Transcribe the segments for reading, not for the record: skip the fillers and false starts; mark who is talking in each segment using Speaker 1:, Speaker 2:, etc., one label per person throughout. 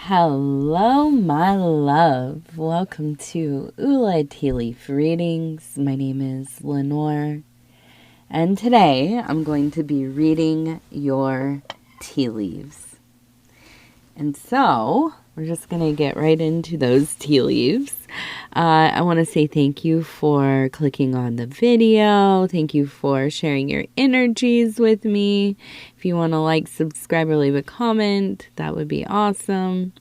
Speaker 1: Hello, my love. Welcome to Tea Leaf Readings. My name is Lenore, and today I'm going to be reading your tea leaves. And so we're just going to get right into those tea leaves. I want to say thank you for clicking on the video. Thank you for sharing your energies with me. If you want to like, subscribe, or leave a comment, that would be awesome.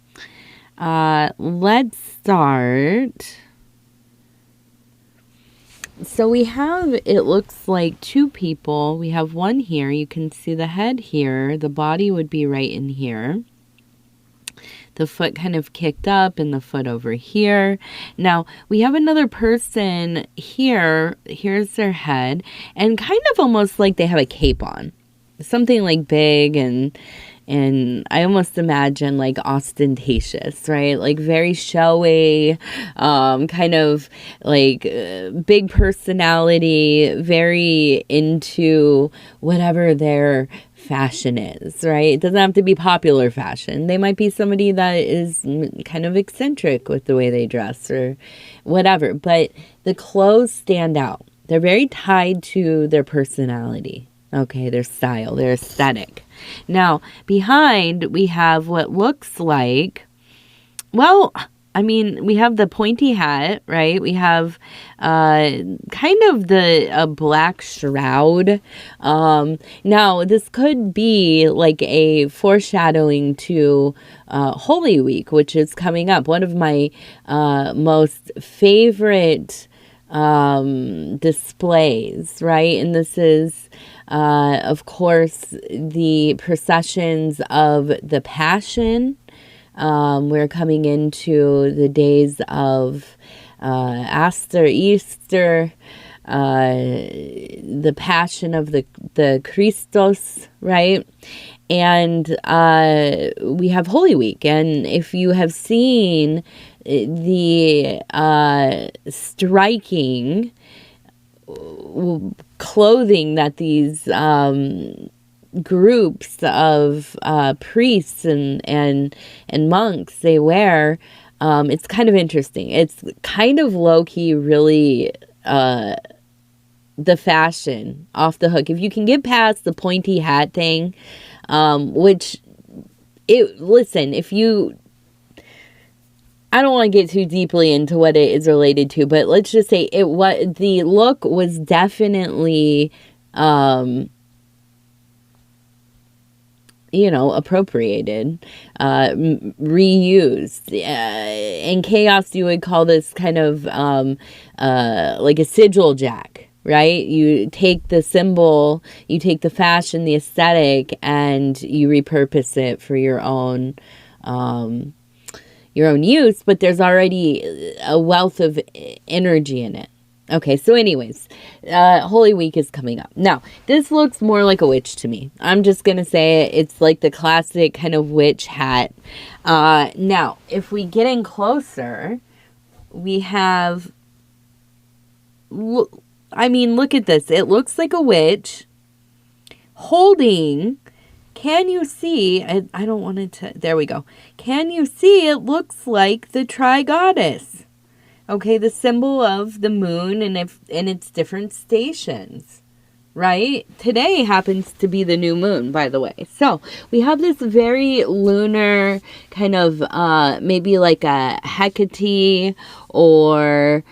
Speaker 1: Let's start. So we have, it looks like two people. We have one here. You can see the head here. The body would be right in here. The foot kind of kicked up and the foot over here. Now, we have another person here. Here's their head. And kind of almost like they have a cape on. Something like big and I almost imagine like ostentatious, right? Like very showy, kind of like big personality, very into whatever their fashion is, right? It doesn't have to be popular fashion. They might be somebody that is kind of eccentric with the way they dress or whatever, but the clothes stand out. They're very tied to their personality, okay, their style, their aesthetic. Now, behind, we have what looks like, well, I mean, we have the pointy hat, right? We have kind of a black shroud. Now, this could be like a foreshadowing to Holy Week, which is coming up. One of my most favorite displays, right? And this is, of course, the processions of the Passion. We're coming into the days of Easter, the Passion of the Christos, right? And we have Holy Week. And if you have seen the striking clothing that these groups of priests and monks they wear, it's kind of interesting. It's kind of low-key really the fashion off the hook. If you can get past the pointy hat thing, if you, I don't want to get too deeply into what it is related to, but let's just say the look was definitely appropriated, reused. In chaos, you would call this kind of like a sigil jack, right? You take the symbol, you take the fashion, the aesthetic, and you repurpose it for your own use, but there's already a wealth of energy in it. Okay, so anyways, Holy Week is coming up. Now, this looks more like a witch to me. I'm just going to say it's like the classic kind of witch hat. Now, if we get in closer, we have, look at this. It looks like a witch holding, can you see, I don't want it to, there we go. Can you see it looks like the Tri-Goddess? Okay, the symbol of the moon and its different stations, right? Today happens to be the new moon, by the way. So we have this very lunar kind of maybe like a Hecate or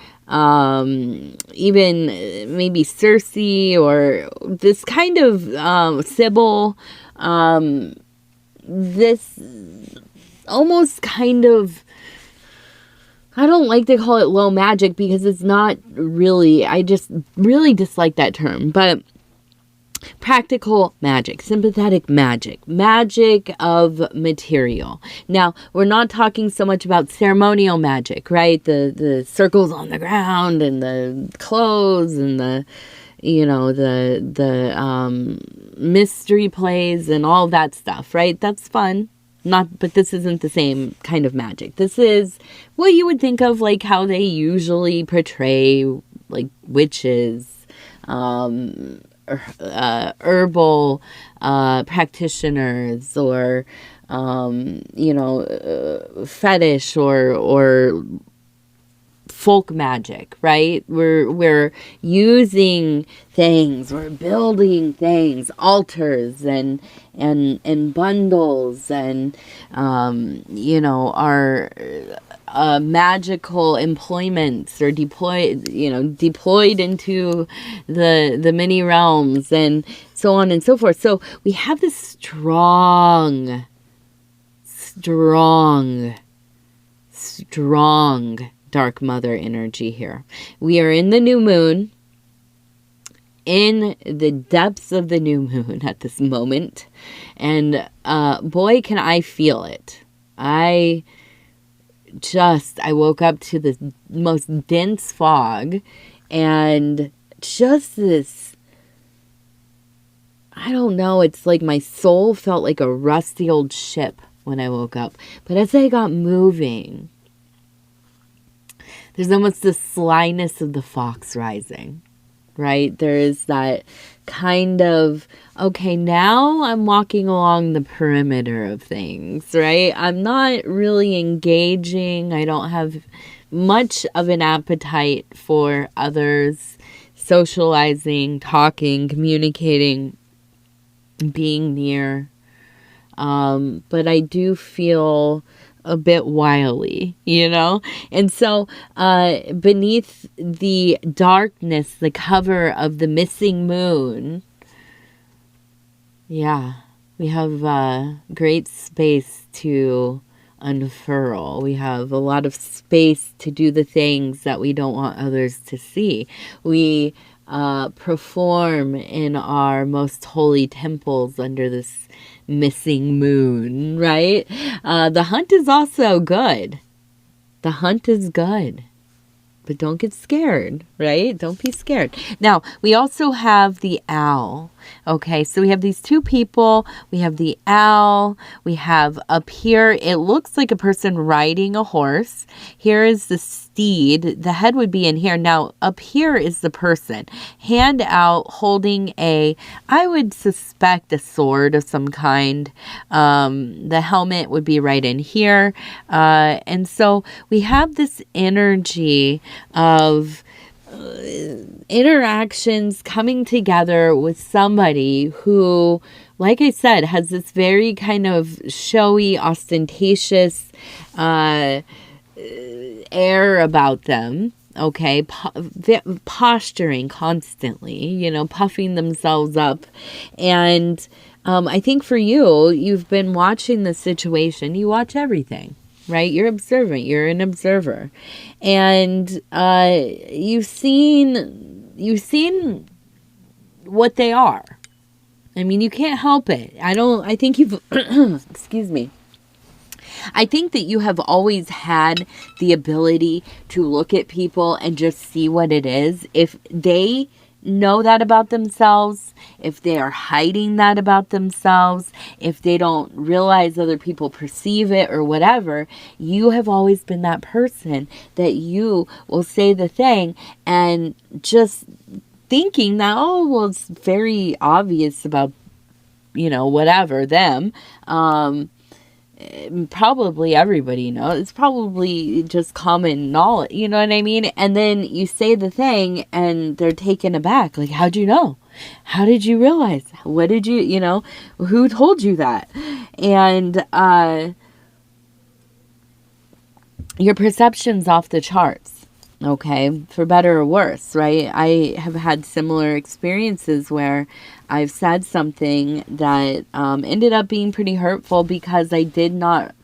Speaker 1: even maybe Circe or this kind of Sybil. This almost kind of, I don't like to call it low magic because it's not really, I just really dislike that term, but practical magic, sympathetic magic, magic of material. Now, we're not talking so much about ceremonial magic, right? The circles on the ground and the clothes and the mystery plays and all that stuff, right? That's fun. But this isn't the same kind of magic. This is what you would think of like how they usually portray like witches, herbal practitioners, or fetish or folk magic, right? We're using things, we're building things, altars and bundles and our magical employments are deployed into the many realms and so on and so forth. So we have this strong dark mother energy here. We are in the new moon, in the depths of the new moon at this moment, and boy, can I feel it. I woke up to the most dense fog and just this, I don't know, it's like my soul felt like a rusty old ship when I woke up. But as I got moving, there's almost the slyness of the fox rising, right? There is that kind of, okay, now I'm walking along the perimeter of things, right? I'm not really engaging. I don't have much of an appetite for others, socializing, talking, communicating, being near. But I do feel a bit wily, And so beneath the darkness, the cover of the missing moon, we have great space to unfurl. We have a lot of space to do the things that we don't want others to see. We perform in our most holy temples under this missing moon, right? The hunt is also good. The hunt is good. But don't get scared, right? Don't be scared. Now, we also have the owl. Okay, so we have these two people. We have the owl. We have up here, it looks like a person riding a horse. Here is the steed. The head would be in here. Now, up here is the person. Hand out, holding I would suspect a sword of some kind. The helmet would be right in here. And so we have this energy of interactions coming together with somebody who, like I said, has this very kind of showy, ostentatious air about them. Okay, posturing constantly, puffing themselves up. And I think for you, you've been watching the situation. You watch everything. Right? You're observant. You're an observer. And you've seen what they are. I mean, you can't help it. I think you've, excuse me. I think that you have always had the ability to look at people and just see what it is. If they know that about themselves, if they are hiding that about themselves, if they don't realize other people perceive it or whatever, you have always been that person that you will say the thing and just thinking that, oh, well, it's very obvious about, whatever, them. Probably everybody knows. It's probably just common knowledge, you know what I mean? And then you say the thing and they're taken aback. Like, how'd you know? How did you realize? What did you, who told you that? And your perception's off the charts, okay? For better or worse, right? I have had similar experiences where I've said something that ended up being pretty hurtful because I did not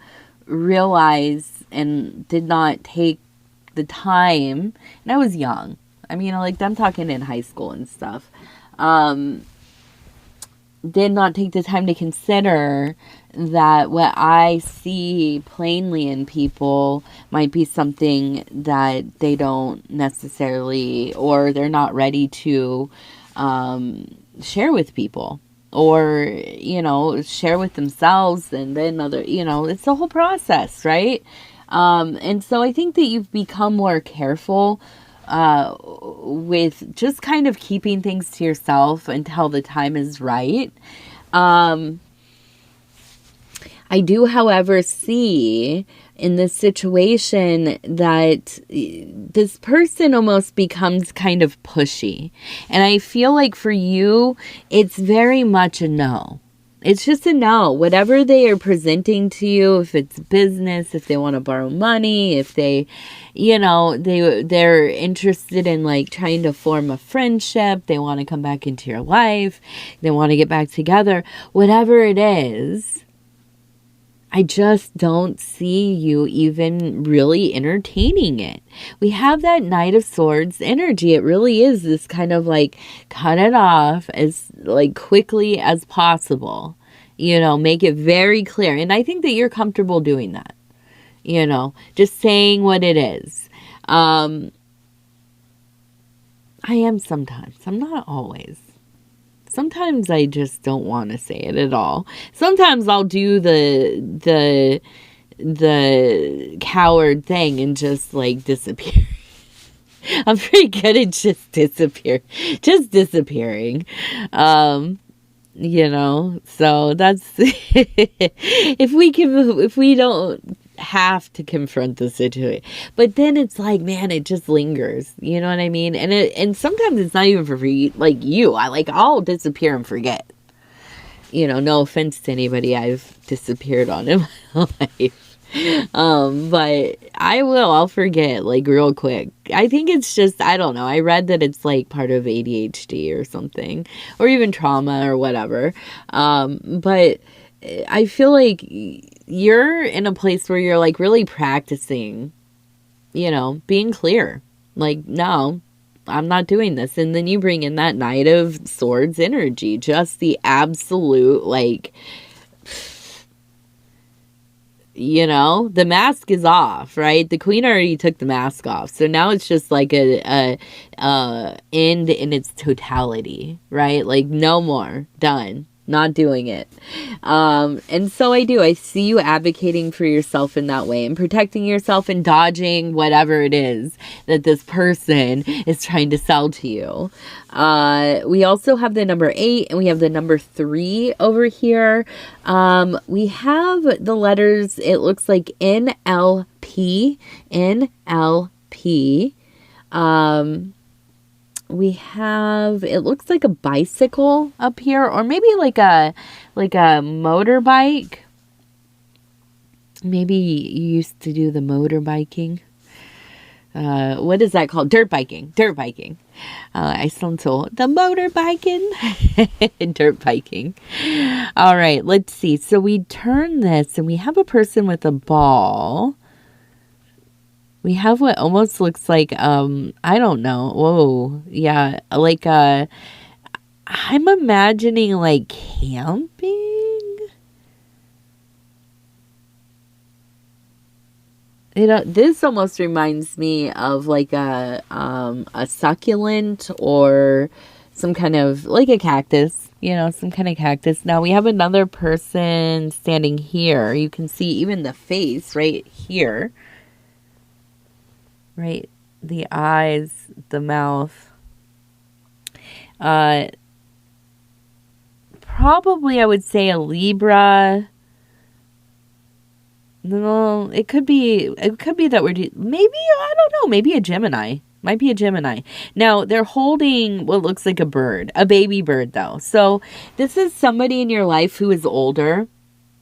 Speaker 1: realize and did not take the time. And I was young. I mean, I'm talking in high school and stuff. Did not take the time to consider that what I see plainly in people might be something that they don't necessarily, or they're not ready to share with people, or share with themselves, and then it's the whole process, right? And so I think that you've become more careful with just kind of keeping things to yourself until the time is right. I do, however, see in this situation that this person almost becomes kind of pushy. And I feel like for you, it's very much a no. It's just a no. Whatever they are presenting to you, if it's business, if they want to borrow money, if they, they're interested in like trying to form a friendship, they want to come back into your life, they want to get back together, whatever it is, I just don't see you even really entertaining it. We have that Knight of Swords energy. It really is this kind of like cut it off as like quickly as possible. Make it very clear. And I think that you're comfortable doing that. Just saying what it is. I am sometimes. I'm not always. Sometimes I just don't want to say it at all. Sometimes I'll do the coward thing and just like disappear. I'm pretty good at just disappearing. So that's if we don't have to confront the situation, but then it's like, man, it just lingers, you know what I mean? And sometimes it's not even for like you. I'll disappear and forget, no offense to anybody I've disappeared on in my life. But I'll forget like real quick. I think it's just, I don't know. I read that it's like part of ADHD or something, or even trauma or whatever. But I feel like you're in a place where you're like really practicing, being clear. Like, no, I'm not doing this. And then you bring in that Knight of Swords energy, just the absolute like, the mask is off, right? The queen already took the mask off. So now it's just like a end in its totality, right? Like no more, done. Not doing it. And so I see you advocating for yourself in that way and protecting yourself and dodging whatever it is that this person is trying to sell to you. We also have the number 8 and we have the number 3 over here. We have the letters, it looks like NLP. We have, it looks like a bicycle up here, or maybe like a motorbike. Maybe you used to do the motorbiking. What is that called? Dirt biking. I sound so, the motorbiking. Dirt biking. All right, let's see. So we turn this and we have a person with a ball. We have what almost looks like, I don't know. Whoa. Yeah. Like, I'm imagining like camping. This almost reminds me of like a succulent or some kind of like a cactus, some kind of cactus. Now we have another person standing here. You can see even the face right here. Right, the eyes, the mouth. Probably I would say a Libra. No, it could be that maybe, I don't know, maybe a Gemini. Might be a Gemini. Now, they're holding what looks like a bird, a baby bird though. So this is somebody in your life who is older.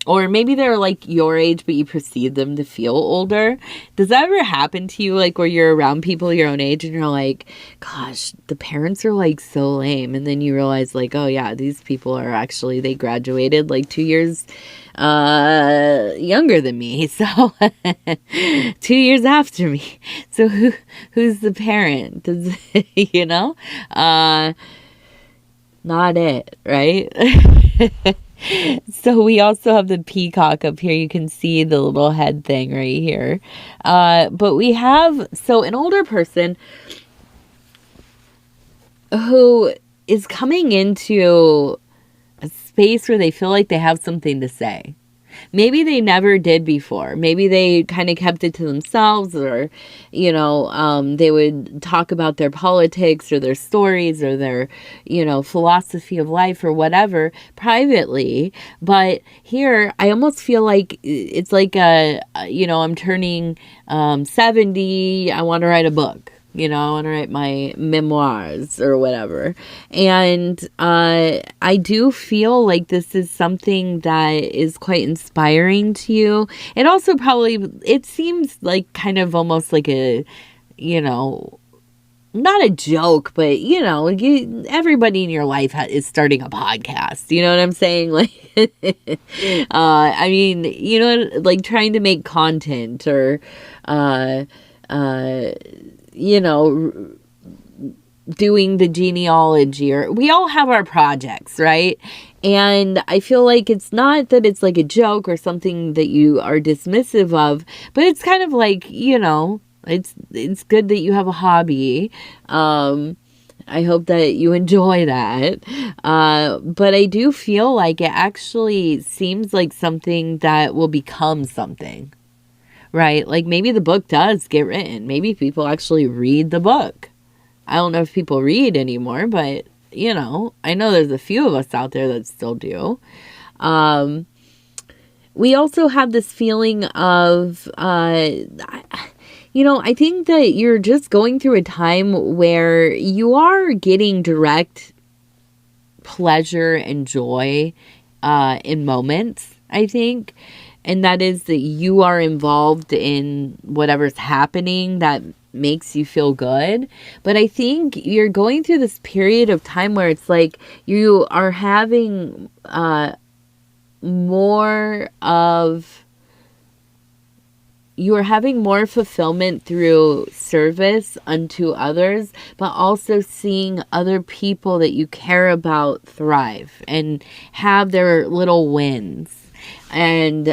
Speaker 1: Or maybe they're like your age, but you perceive them to feel older. Does that ever happen to you? Like where you're around people your own age and you're like, gosh, the parents are like so lame. And then you realize like, oh yeah, these people are actually, they graduated like 2 years younger than me. So 2 years after me. So who's the parent? Does, not it, right? So we also have the peacock up here. You can see the little head thing right here. But we have, so an older person who is coming into a space where they feel like they have something to say. Maybe they never did before. Maybe they kind of kept it to themselves, or, they would talk about their politics or their stories or their, philosophy of life or whatever privately. But here, I almost feel like it's like I'm turning 70. I want to write a book. I want to write my memoirs or whatever. And I do feel like this is something that is quite inspiring to you. It also it seems like kind of almost like a, not a joke, but, everybody in your life is starting a podcast. You know what I'm saying? Like, like trying to make content or, doing the genealogy, or we all have our projects, right? And I feel like it's not that it's like a joke or something that you are dismissive of, but it's kind of like, it's good that you have a hobby. I hope that you enjoy that. But I do feel like it actually seems like something that will become something. Right? Like maybe the book does get written. Maybe people actually read the book. I don't know if people read anymore, but, I know there's a few of us out there that still do. We also have this feeling of, I think that you're just going through a time where you are getting direct pleasure and joy in moments, I think. And that is that you are involved in whatever's happening that makes you feel good. But I think you're going through this period of time where it's like you are having more fulfillment through service unto others, but also seeing other people that you care about thrive and have their little wins. And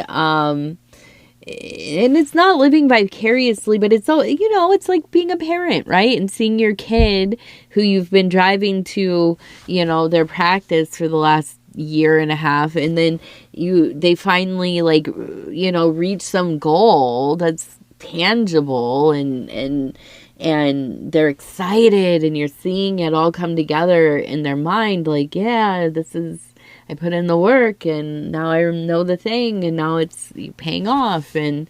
Speaker 1: it's not living vicariously, but it's all, it's like being a parent, right? And seeing your kid who you've been driving to, their practice for the last year and a half, and then they finally reach some goal that's tangible, and they're excited, and you're seeing it all come together in their mind, like, yeah, I put in the work, and now I know the thing, and now it's paying off. And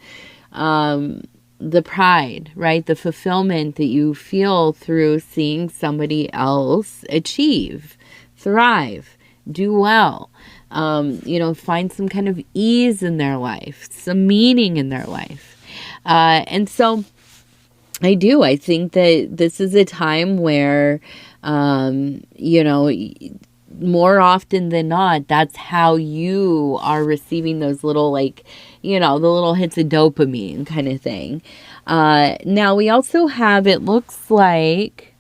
Speaker 1: the pride, right? The fulfillment that you feel through seeing somebody else achieve, thrive, do well, find some kind of ease in their life, some meaning in their life. And so I think that this is a time where, more often than not, that's how you are receiving those little, the little hits of dopamine kind of thing. Now we also have, it looks like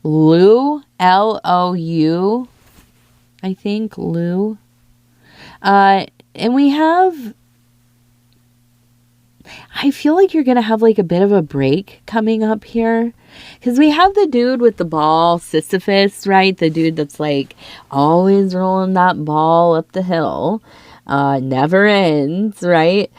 Speaker 1: Lou, Lou, I think, Lou. And we have, I feel like you're going to have like a bit of a break coming up here. Because we have the dude with the ball, Sisyphus, right? The dude that's like always rolling that ball up the hill. Never ends, right?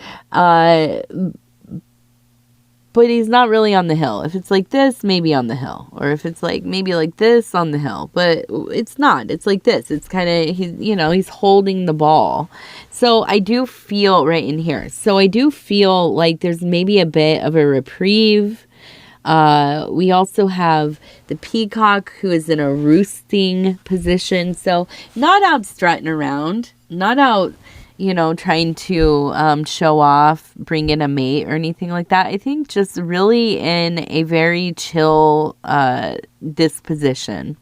Speaker 1: But he's not really on the hill. If it's like this, maybe on the hill. Or if it's like maybe like this, on the hill. But it's not. It's like this. It's kind of, he's holding the ball. So I do feel right in here. So I do feel like there's maybe a bit of a reprieve. We also have the peacock, who is in a roosting position. So not out strutting around. Not out, trying to show off, bring in a mate or anything like that. I think just really in a very chill disposition.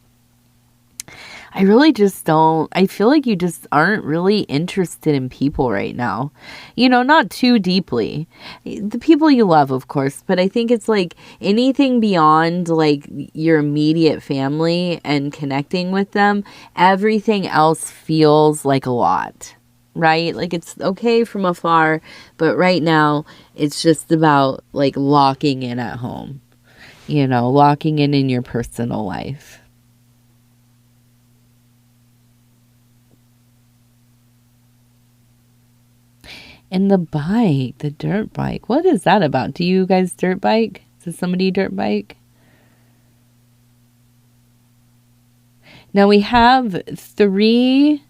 Speaker 1: I really just I feel like you just aren't really interested in people right now. Not too deeply. The people you love, of course, but I think it's like anything beyond like your immediate family and connecting with them, everything else feels like a lot. Right? Like it's okay from afar, but right now it's just about like locking in at home, locking in your personal life. And the bike, the dirt bike. What is that about? Do you guys dirt bike? Does somebody dirt bike? Now we have three,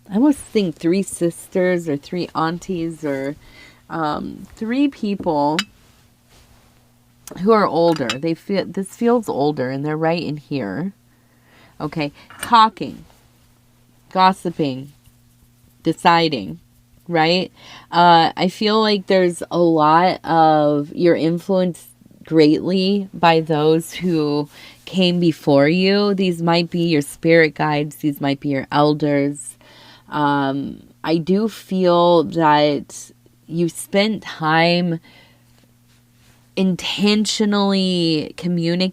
Speaker 1: I almost think 3 sisters or 3 aunties or 3 people who are older. This feels older, and they're right in here. Okay, talking, gossiping, deciding, right? I feel like there's a lot of, you're influenced greatly by those who came before you. These might be your spirit guides. These might be your elders. I do feel that you spent time intentionally communing,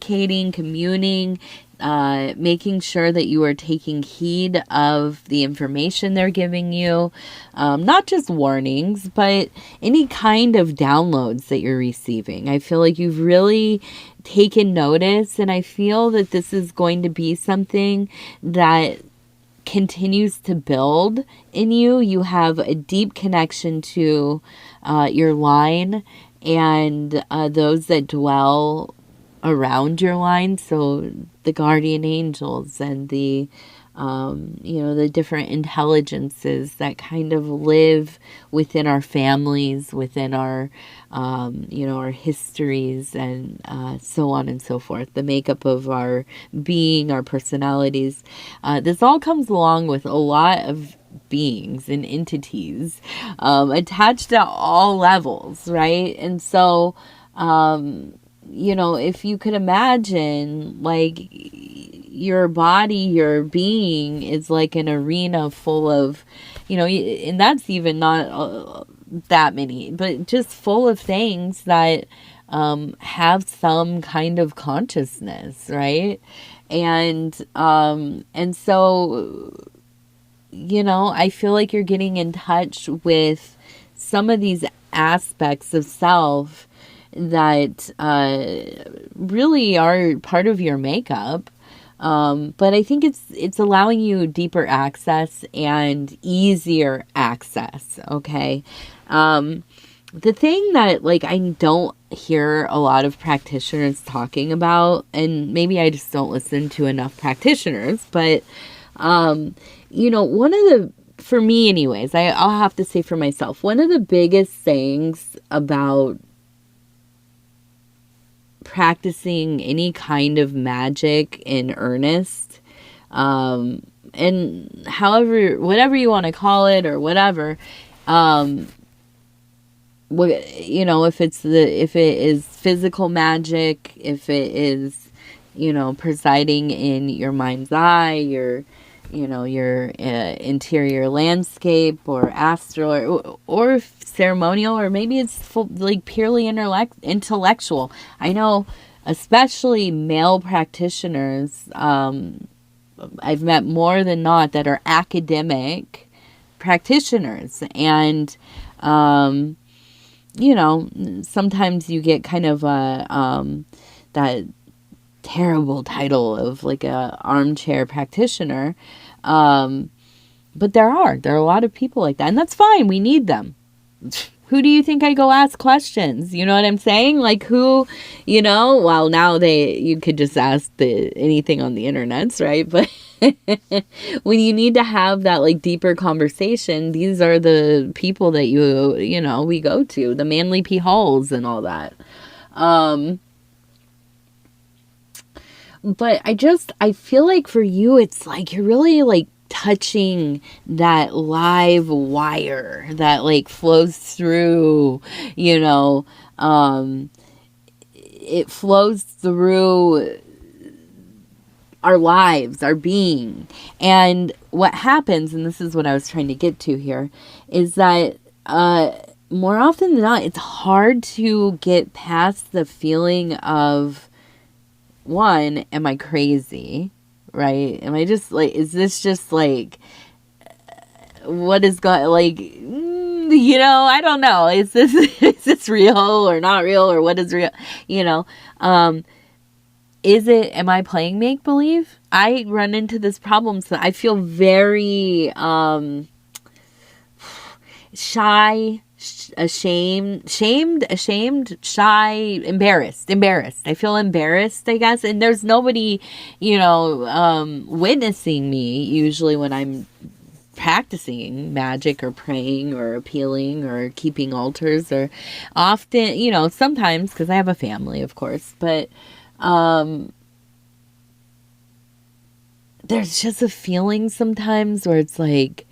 Speaker 1: making sure that you are taking heed of the information they're giving you, not just warnings, but any kind of downloads that you're receiving. I feel like you've really taken notice, and I feel that this is going to be something that continues to build in you. You have a deep connection to your line and those that dwell around your line. So the guardian angels and the the different intelligences that kind of live within our families, within our our histories, and so on and so forth, the makeup of our being, our personalities. This all comes along with a lot of beings and entities attached at all levels, right? And so if you could imagine, like, your body, your being is like an arena full of, and that's even not that many, but just full of things that have some kind of consciousness, right? And so, I feel like you're getting in touch with some of these aspects of self that really are part of your makeup. But I think it's allowing you deeper access and easier access, okay? The thing that, like, I don't hear a lot of practitioners talking about, and maybe I just don't listen to enough practitioners, but, one of the, for me anyways, I'll have to say for myself, one of the biggest things about practicing any kind of magic in earnest, and whatever you want to call it or whatever, if it is physical magic, if it is, presiding in your mind's eye, your interior landscape, or astral, or ceremonial, or maybe it's purely intellectual. I know, especially male practitioners, I've met more than not that are academic practitioners, and sometimes you get kind of that terrible title of like a armchair practitioner, but there are a lot of people like that, and that's fine. We need them. Who do you think I go ask questions? You know what I'm saying? Like, who, well, now you could just ask anything on the internets, right? But when you need to have that like deeper conversation, these are the people that we go to, the Manly P. Halls and all that. But I feel like for you, it's like you're really like touching that live wire that like flows through, it flows through our lives, our being. And what happens, and this is what I was trying to get to here, is that more often than not, it's hard to get past the feeling of, one, am I crazy? Right? Am I just like, is this just like, what is going, like, I don't know. Is this real or not real, or what is real? Am I playing make-believe? I run into this problem, so I feel very, shy, ashamed, shy, embarrassed. I feel embarrassed, I guess. And there's nobody, witnessing me usually when I'm practicing magic or praying or appealing or keeping altars, or often, sometimes, because I have a family, of course, but there's just a feeling sometimes where it's like,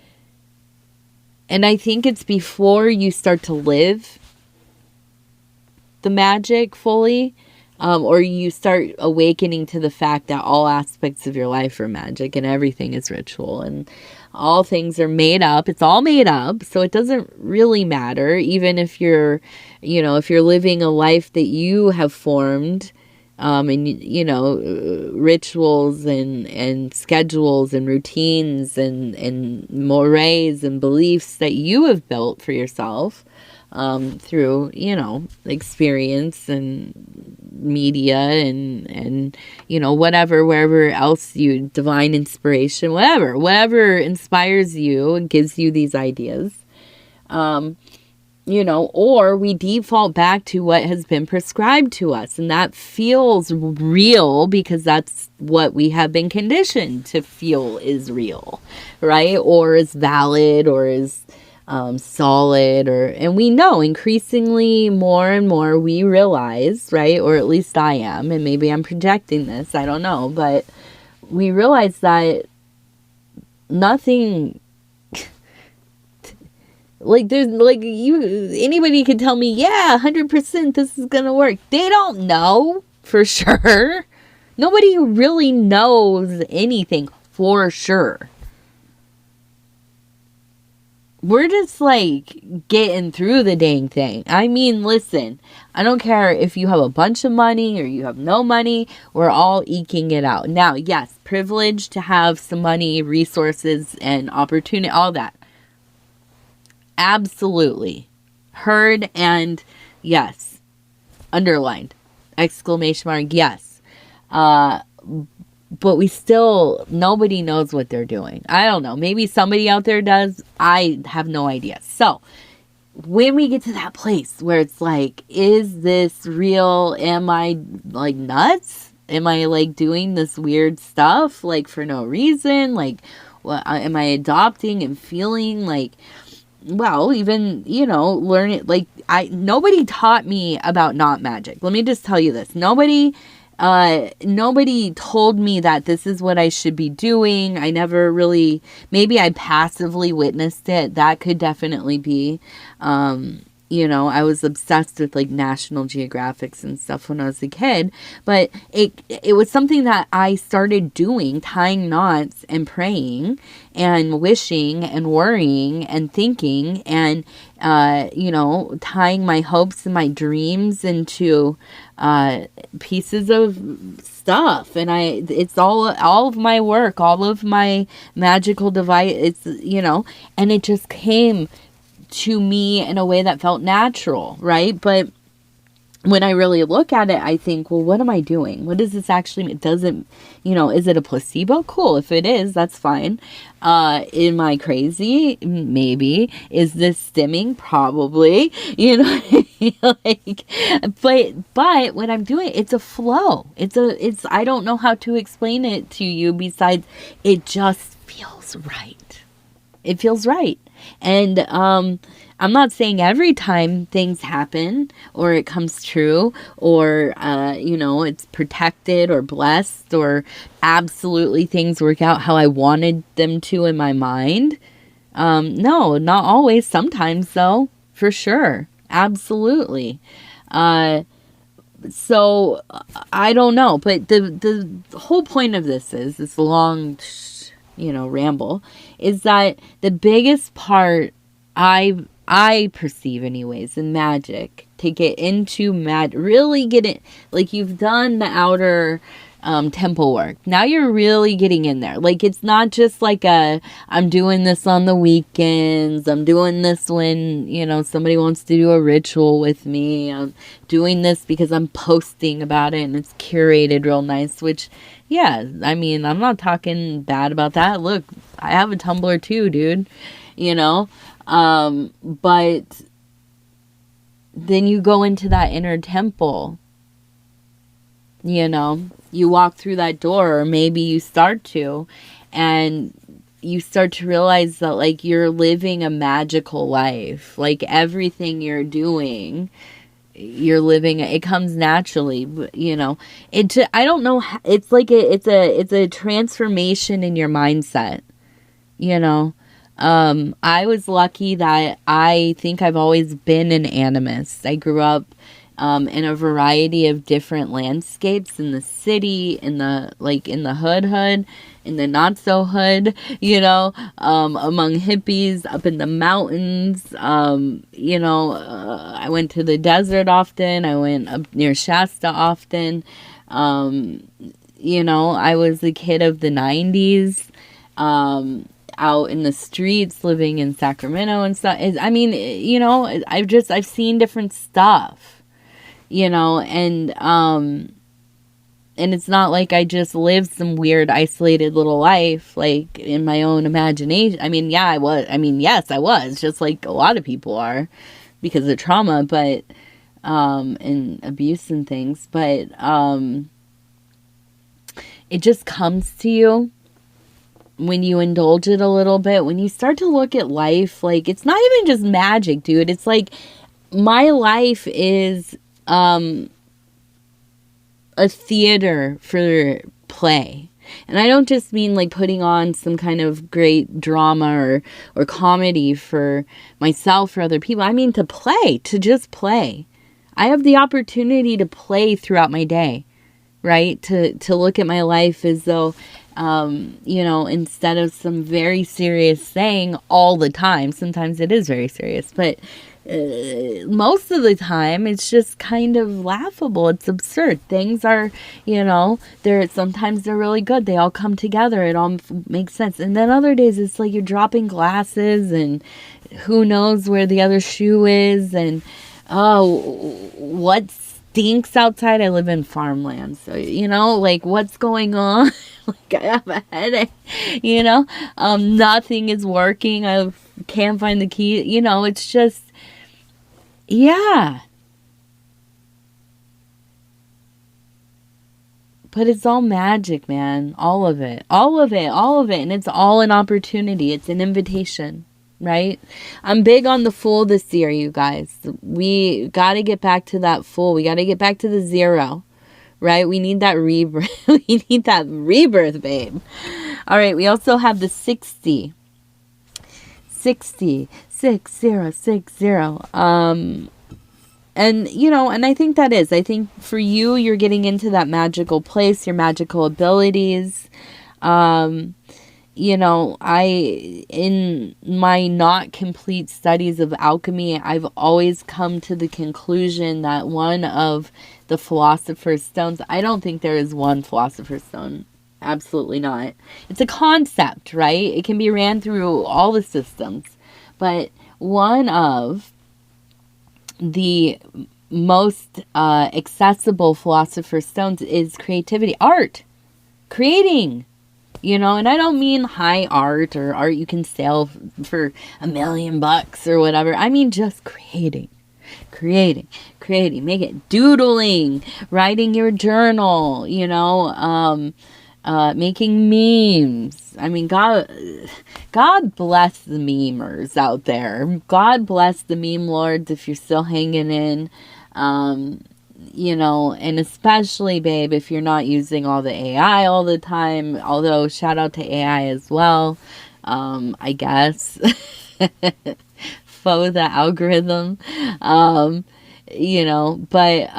Speaker 1: and I think it's before you start to live the magic fully, or you start awakening to the fact that all aspects of your life are magic and everything is ritual and all things are made up. It's all made up. So it doesn't really matter, even if you're living a life that you have formed, and rituals and schedules and routines and mores and beliefs that you have built for yourself, through experience and media and whatever, wherever else you, divine inspiration, whatever inspires you and gives you these ideas, or we default back to what has been prescribed to us. And that feels real because that's what we have been conditioned to feel is real, right? Or is valid, or is solid, and we know increasingly more and more we realize, right? Or at least I am, and maybe I'm projecting this, I don't know, but we realize that nothing, anybody could tell me, yeah, 100% this is gonna work. They don't know for sure. Nobody really knows anything for sure. We're just getting through the dang thing. I mean, listen, I don't care if you have a bunch of money or you have no money, we're all eking it out. Now, yes, privileged to have some money, resources, and opportunity, all that. Absolutely. Heard, and yes. Underlined. Exclamation mark, yes. But nobody knows what they're doing. I don't know. Maybe somebody out there does. I have no idea. So when we get to that place where it's like, is this real? Am I nuts? Am I doing this weird stuff for no reason? What am I adopting and feeling well, even, learn it. Nobody taught me about not magic. Let me just tell you this. Nobody told me that this is what I should be doing. I never really, maybe I passively witnessed it. That could definitely be, I was obsessed with National Geographics and stuff when I was a kid, but it was something that I started doing, tying knots and praying and wishing and worrying and thinking and, tying my hopes and my dreams into, pieces of stuff. And it's all of my work, all of my magical device. It's, and it just came to me in a way that felt natural, right? But when I really look at it, I think, well, what am I doing? What does this actually mean? Does it, is it a placebo? Cool. If it is, that's fine. Am I crazy? Maybe. Is this stimming? Probably. But when I'm doing it, it's a flow. I don't know how to explain it to you besides it just feels right. It feels right. And I'm not saying every time things happen or it comes true or, it's protected or blessed or absolutely things work out how I wanted them to in my mind. No, not always. Sometimes, though, for sure. Absolutely. So I don't know. But the whole point of this long, ramble, is that the biggest part I perceive anyways in magic, to get into really get it, you've done the outer temple work. Now you're really getting in there. It's not just I'm doing this on the weekends. I'm doing this when, somebody wants to do a ritual with me. I'm doing this because I'm posting about it and it's curated real nice, which, yeah, I mean, I'm not talking bad about that. Look, I have a Tumblr too, dude. But then you go into that inner temple, you know, you walk through that door, or maybe you start to, and you start to realize that, like, you're living a magical life. Like, everything you're doing, you're living, it comes naturally, you know. I don't know, it's like it's a transformation in your mindset, you know. I was lucky that I think I've always been an animist. I grew up in a variety of different landscapes, in the city, in the hood, in the not so hood, you know, among hippies, up in the mountains. You know, I went to the desert often. I went up near Shasta often. You know, I was the kid of the 90s. Out in the streets, living in Sacramento and stuff. I mean, you know, I've seen different stuff, you know, and it's not like I just lived some weird isolated little life, like, in my own imagination. I mean, yeah, I was. I mean, yes, I was, just like a lot of people are, because of trauma, but and abuse and things. But it just comes to you when you indulge it a little bit, when you start to look at life, like, it's not even just magic, dude. It's like, my life is a theater for play. And I don't just mean like putting on some kind of great drama or comedy for myself or other people. I mean to play, to just play. I have the opportunity to play throughout my day, right? To look at my life as though, you know, instead of some very serious thing all the time. Sometimes it is very serious, but most of the time it's just kind of laughable. It's absurd. Things are, you know, sometimes they're really good. They all come together. It all makes sense. And then other days it's like you're dropping glasses and who knows where the other shoe is, and what stinks outside. I live in farmland, so, you know, like, what's going on? Like, I have a headache, you know. Nothing is working. I can't find the key, you know. It's just, yeah, but it's all magic, man. All of it, and it's all an opportunity. It's an invitation, right? I'm big on the full this year, you guys. We got to get back to that full. We got to get back to the zero, right? We need that rebirth. We need that rebirth, babe. All right, we also have the 60. 60. And, you know, and I think I think for you, you're getting into that magical place, your magical abilities. You know, in my not complete studies of alchemy, I've always come to the conclusion that one of the philosopher's stones, I don't think there is one philosopher's stone. Absolutely not. It's a concept, right? It can be ran through all the systems. But one of the most accessible philosopher's stones is creativity, art, creating. You know, and I don't mean high art or art you can sell for $1 million or whatever. I mean just creating, make it, doodling, writing your journal, you know, making memes. I mean, God bless the memers out there. God bless the meme lords if you're still hanging in. You know, and especially, babe, if you're not using all the AI all the time, although shout out to AI as well, I guess, for the algorithm, you know, but,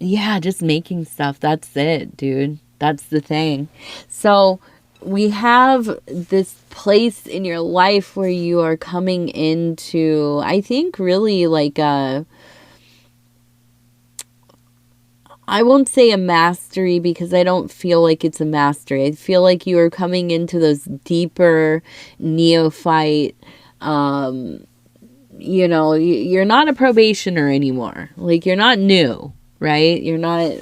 Speaker 1: yeah, just making stuff. That's it, dude. That's the thing. So we have this place in your life where you are coming into, I think, really like I won't say a mastery, because I don't feel like it's a mastery. I feel like you are coming into those deeper neophyte, you know, you're not a probationer anymore. Like, you're not new, right? You're not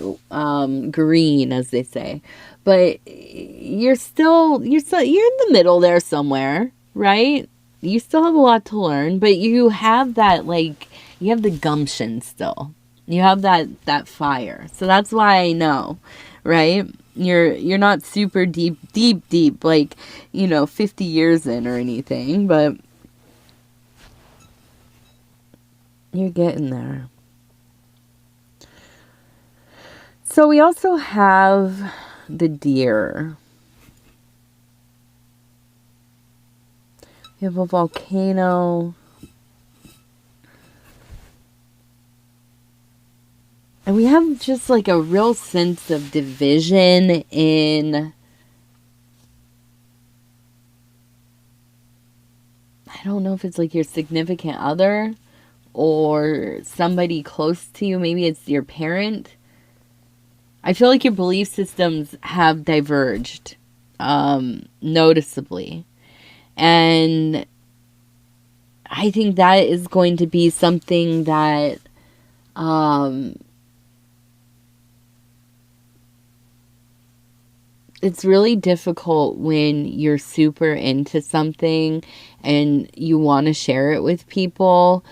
Speaker 1: green, as they say. But you're in the middle there somewhere, right? You still have a lot to learn, but you have that, like, you have the gumption still. You have that fire. So that's why I know, right? You're not super deep, like, 50 years in or anything, but you're getting there. So we also have the deer. We have a volcano. And we have just like a real sense of division in, I don't know if it's like your significant other or somebody close to you. Maybe it's your parent. I feel like your belief systems have diverged noticeably. And I think that is going to be something that it's really difficult when you're super into something and you want to share it with people,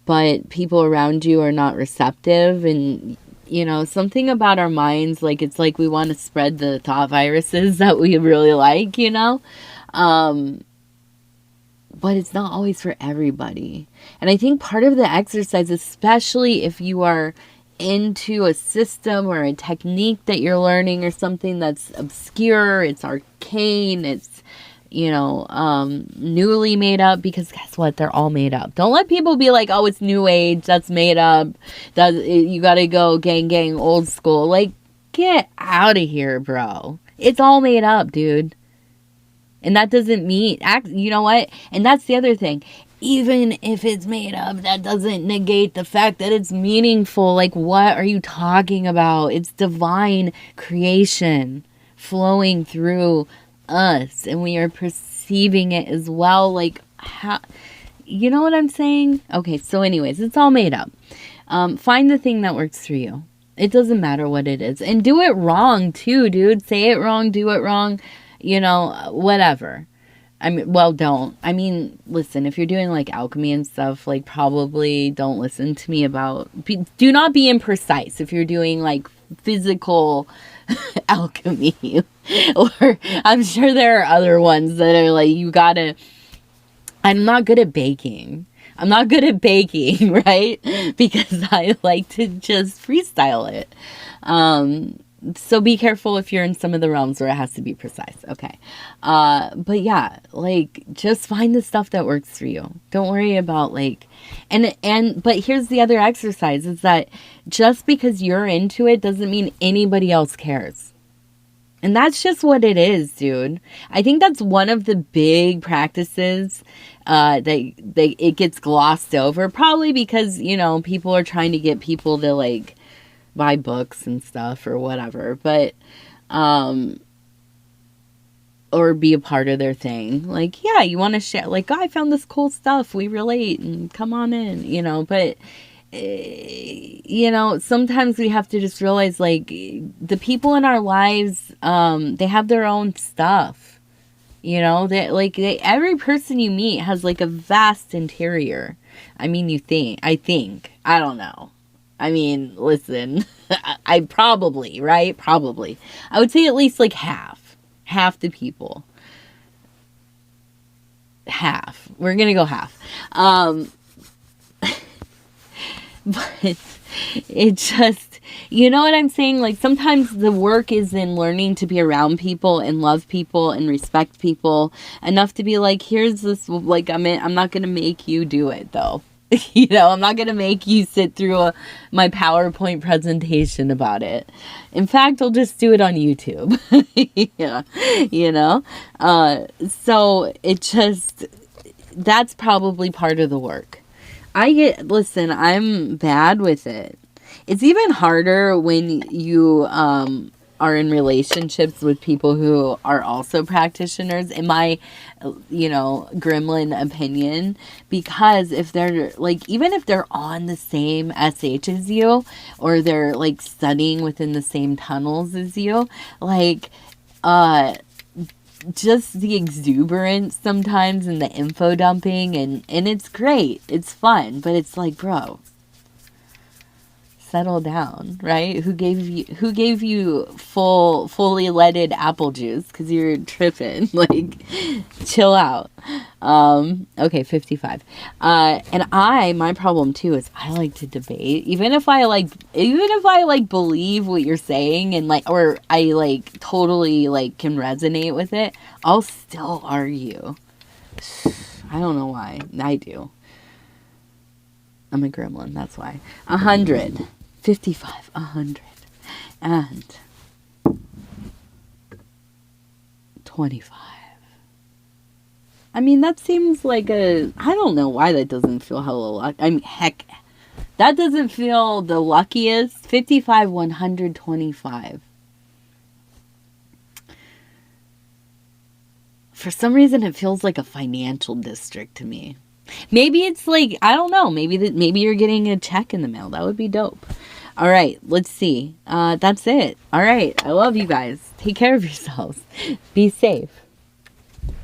Speaker 1: but people around you are not receptive. And, something about our minds, like, it's like we want to spread the thought viruses that we really like, but it's not always for everybody. And I think part of the exercise, especially if you are into a system or a technique that you're learning or something that's obscure, it's arcane, it's, newly made up, because guess what? They're all made up. Don't let people be like, oh, it's new age, that's made up, you gotta go gang, old school. Like, get out of here, bro. It's all made up, dude. And that doesn't mean, you know what? And that's the other thing. Even if it's made up, that doesn't negate the fact that it's meaningful. Like, what are you talking about? It's divine creation flowing through us, and we are perceiving it as well. Like, how, you know what I'm saying? Okay, so anyways, it's all made up. Find the thing that works for you. It doesn't matter what it is. And do it wrong too, dude. Say it wrong, do it wrong, whatever. Don't. Listen, if you're doing like alchemy and stuff, like, probably don't listen to me about, do not be imprecise if you're doing like physical alchemy. Or I'm sure there are other ones that are like, I'm not good at baking. Right? Because I like to just freestyle it. So be careful if you're in some of the realms where it has to be precise. Okay. But yeah, like, just find the stuff that works for you. Don't worry about like, but here's the other exercise, is that just because you're into it doesn't mean anybody else cares. And that's just what it is, dude. I think that's one of the big practices that it gets glossed over, probably because, people are trying to get people to like buy books and stuff or whatever, but or be a part of their thing. Like, yeah, you want to share, like, oh, I found this cool stuff, we relate, and come on in, but sometimes we have to just realize, like, the people in our lives, they have their own stuff, every person you meet has like a vast interior. I don't know. Listen, I probably, right? Probably. I would say at least like half the people. Half. We're going to go half. But it just, you know what I'm saying? Like, sometimes the work is in learning to be around people and love people and respect people enough to be like, here's this, like, I'm not going to make you do it though. I'm not going to make you sit through my PowerPoint presentation about it. In fact, I'll just do it on YouTube. Yeah. So it just, that's probably part of the work. Listen, I'm bad with it. It's even harder when you are in relationships with people who are also practitioners, in my, gremlin opinion, because if they're like, even if they're on the same SH as you, or they're like studying within the same tunnels as you, like, just the exuberance sometimes and the info dumping, and it's great. It's fun, but it's like, bro, settle down, right? Who gave you fully leaded apple juice? Because you're tripping. Like, chill out. Okay, 55. And my problem too is I like to debate. Even if I believe what you're saying and like, or I like totally like can resonate with it, I'll still argue. I don't know why. I do. I'm a gremlin, that's why. 100. 55, 100, and 25. I mean, that seems like I don't know why that doesn't feel hella lucky. I mean, heck, that doesn't feel the luckiest. 55, 125. For some reason, it feels like a financial district to me. Maybe it's like, I don't know. Maybe you're getting a check in the mail. That would be dope. All right, let's see. That's it. All right, I love you guys. Take care of yourselves. Be safe.